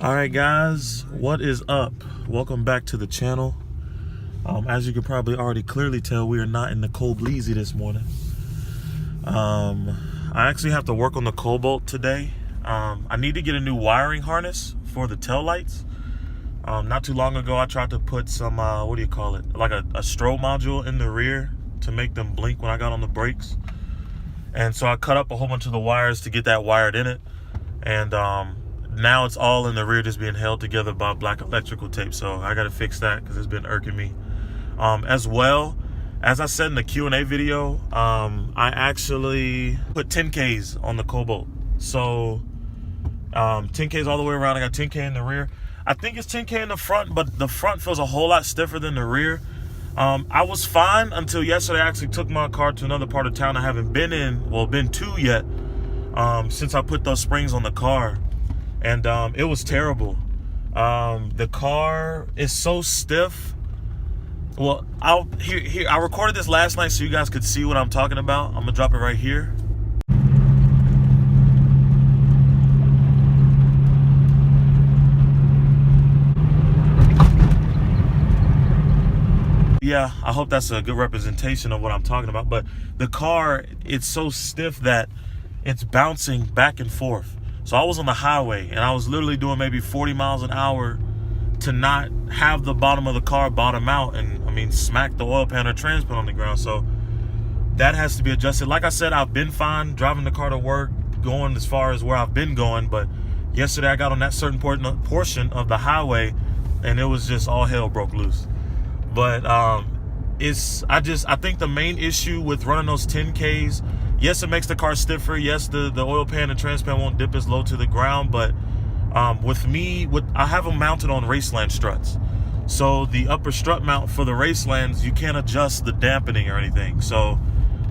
Alright guys, what is up? Welcome back to the channel. As you can probably already clearly tell, we are not in the cold bleezy this morning. I actually have to work on the cobalt today. I need to get a new wiring harness for the tail lights. Not too long ago I tried to put some, what do you call it? Like a strobe module in the rear to make them blink when I got on the brakes. And so I cut up a whole bunch of the wires to get that wired in it. And now it's all in the rear just being held together by black electrical tape. So I got to fix that because it's been irking me. As well, as I said in the Q&A video, I actually put 10Ks on the cobalt. So 10Ks all the way around. I got 10K in the rear. I think it's 10K in the front, but the front feels a whole lot stiffer than the rear. I was fine until yesterday. I actually took my car to another part of town I haven't been to yet, since I put those springs on the car. And it was terrible. The car is so stiff. Well, I recorded this last night so you guys could see what I'm talking about. I'm gonna drop it right here. Yeah, I hope that's a good representation of what I'm talking about. But the car, it's so stiff that it's bouncing back and forth. So I was on the highway and I was literally doing maybe 40 miles an hour to not have the bottom of the car bottom out and, I mean, smack the oil pan or trans pan on the ground. So that has to be adjusted. Like I said, I've been fine driving the car to work, going as far as where I've been going. But yesterday I got on that certain portion of the highway and it was just all hell broke loose. But I think the main issue with running those 10Ks, yes, it makes the car stiffer. Yes, the oil pan and trans pan won't dip as low to the ground. But I have them mounted on Raceland struts. So the upper strut mount for the Racelands, you can't adjust the dampening or anything. So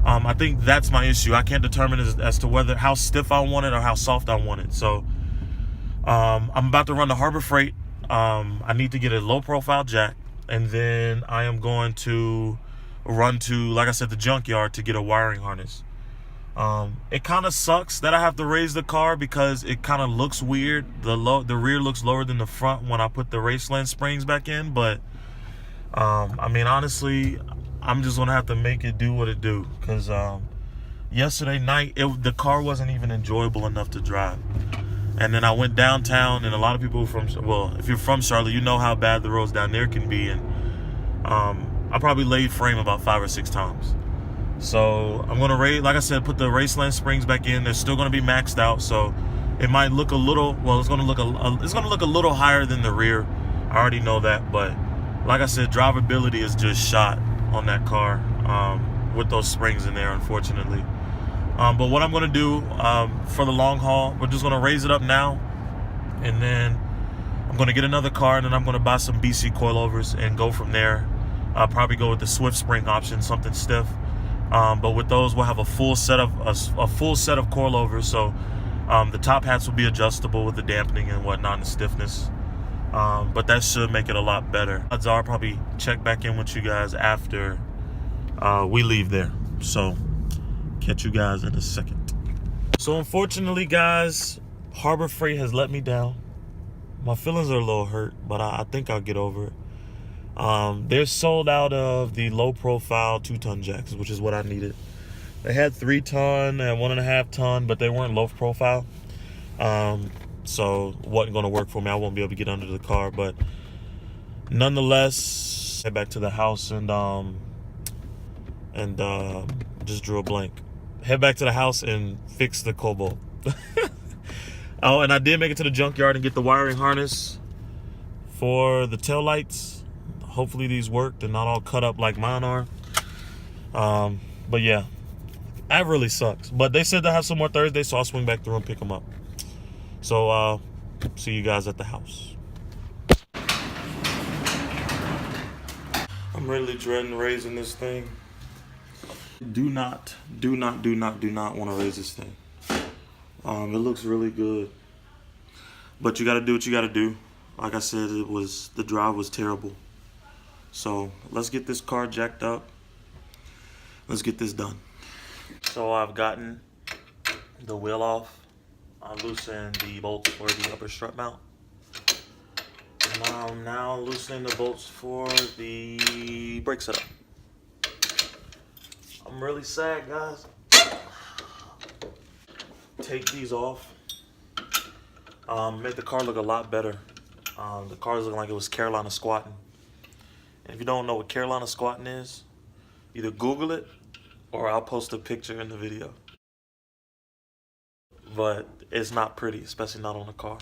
I think that's my issue. I can't determine as to how stiff I want it or how soft I want it. So I'm about to run the Harbor Freight. I need to get a low profile jack. And then I am going to run to, like I said, the junkyard to get a wiring harness. It kind of sucks that I have to raise the car because it kind of looks weird. The rear looks lower than the front when I put the Raceland springs back in. But I mean, honestly, I'm just gonna have to make it do what it do. Because yesterday night, the car wasn't even enjoyable enough to drive. And then I went downtown, and a lot of people if you're from Charlotte, you know how bad the roads down there can be. And I probably laid frame about 5 or 6 times. So I'm gonna like I said, put the Raceland springs back in. They're still gonna be maxed out, so it might look a little. Well, it's gonna look a little higher than the rear. I already know that, but like I said, drivability is just shot on that car with those springs in there, unfortunately. But what I'm going to do for the long haul, we're just going to raise it up now. And then I'm going to get another car, and then I'm going to buy some BC coilovers and go from there. I'll probably go with the Swift spring option, something stiff. But with those, we'll have a full set of coilovers. So the top hats will be adjustable with the dampening and whatnot and the stiffness. But that should make it a lot better. Odds are I'll probably check back in with you guys after we leave there. So catch you guys in a second. So unfortunately, guys, Harbor Freight has let me down. My feelings are a little hurt, but I think I'll get over it. They're sold out of the low profile 2-ton jacks, which is what I needed. They had 3-ton and 1.5 ton, but they weren't low profile. So it wasn't going to work for me. I won't be able to get under the car, but nonetheless, head back to the house and just drew a blank. Head back to the house and fix the cobalt. Oh, and I did make it to the junkyard and get the wiring harness for the tail lights. Hopefully these work. They're not all cut up like mine are. But yeah, that really sucks. But they said they'll have some more Thursday, so I'll swing back through and pick them up. So see you guys at the house. I'm really dreading raising this thing. Do not want to raise this thing. It looks really good, but you got to do what you got to do. Like I said, the drive was terrible. So let's get this car jacked up. Let's get this done. So I've gotten the wheel off. I loosened the bolts for the upper strut mount. I'm now loosening the bolts for the brake setup. I'm really sad, guys. Take these off. Make the car look a lot better. The car's looking like it was Carolina squatting. And if you don't know what Carolina squatting is, either Google it or I'll post a picture in the video. But it's not pretty, especially not on a car.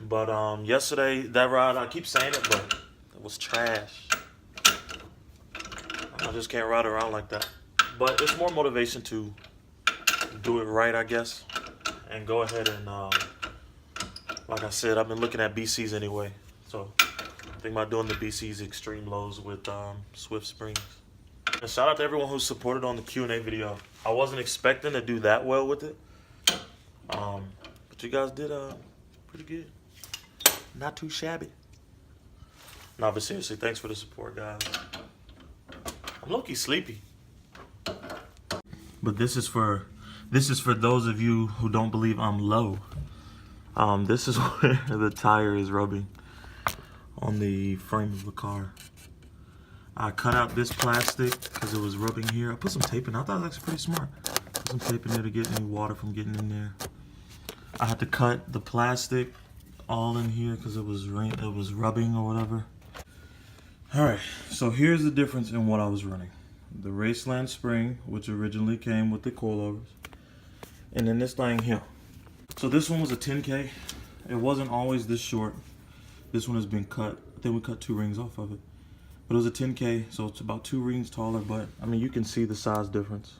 But yesterday, that ride, I keep saying it, but it was trash. I just can't ride around like that. But it's more motivation to do it right, I guess. And go ahead and, like I said, I've been looking at BCs anyway. So I think about doing the BCs extreme lows with Swift springs. And shout out to everyone who supported on the Q&A video. I wasn't expecting to do that well with it. But you guys did pretty good. Not too shabby. Nah, but seriously, thanks for the support, guys. I'm low-key sleepy. But this is for those of you who don't believe I'm low. This is where the tire is rubbing on the frame of the car. I cut out this plastic because it was rubbing here. I put some tape in. I thought it was actually pretty smart. Put some tape in there to get any water from getting in there. I had to cut the plastic all in here because it was rubbing or whatever. All right, so here's the difference in what I was running. The Raceland spring, which originally came with the coilovers, and then this thing here. So this one was a 10K. It wasn't always this short. This one has been cut. I think we cut 2 rings off of it. But it was a 10K, so it's about 2 rings taller, but I mean, you can see the size difference.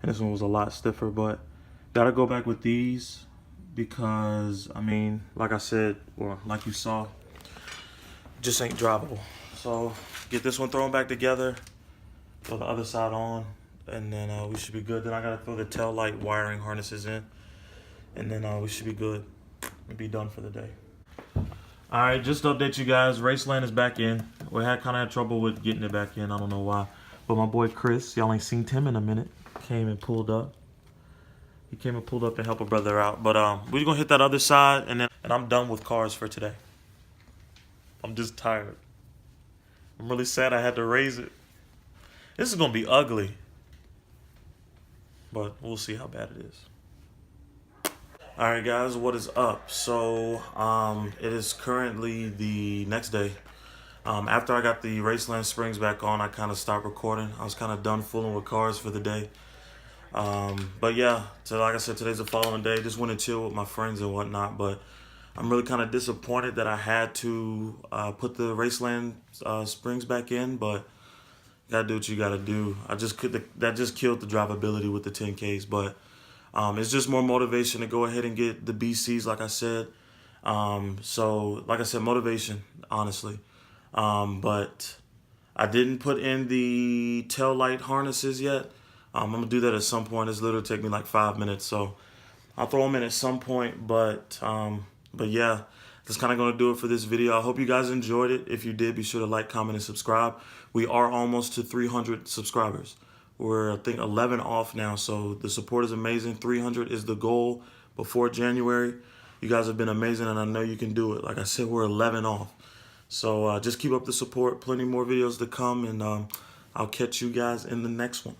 And this one was a lot stiffer, but gotta go back with these because, I mean, like I said, or like you saw, just ain't drivable. So get this one thrown back together, throw the other side on, and then we should be good. Then I gotta throw the tail light wiring harnesses in, and then we should be good and be done for the day. All right, just to update you guys, Raceland is back in. We kind of had trouble with getting it back in. I don't know why. But my boy Chris, y'all ain't seen him in a minute, came and pulled up. He came and pulled up to help a brother out. But we're going to hit that other side, and I'm done with cars for today. I'm just tired. I'm really sad I had to raise it. This is going to be ugly. But we'll see how bad it is. Alright guys, what is up? So it is currently the next day. After I got the Raceland springs back on, I kind of stopped recording. I was kind of done fooling with cars for the day. But yeah, so like I said, today's the following day. Just went to chill with my friends and whatnot. But I'm really kind of disappointed that I had to put the Raceland springs back in. But you gotta do what you gotta do. That just killed the drivability with the 10Ks. But it's just more motivation to go ahead and get the BCs, like I said. So, like I said, motivation, honestly. But I didn't put in the tail light harnesses yet. I'm going to do that at some point. It's literally take me like 5 minutes. So, I'll throw them in at some point. But yeah, that's kind of going to do it for this video. I hope you guys enjoyed it. If you did, be sure to like, comment, and subscribe. We are almost to 300 subscribers. We're, I think, 11 off now, so the support is amazing. 300 is the goal before January. You guys have been amazing, and I know you can do it. Like I said, we're 11 off. So just keep up the support. Plenty more videos to come, and I'll catch you guys in the next one.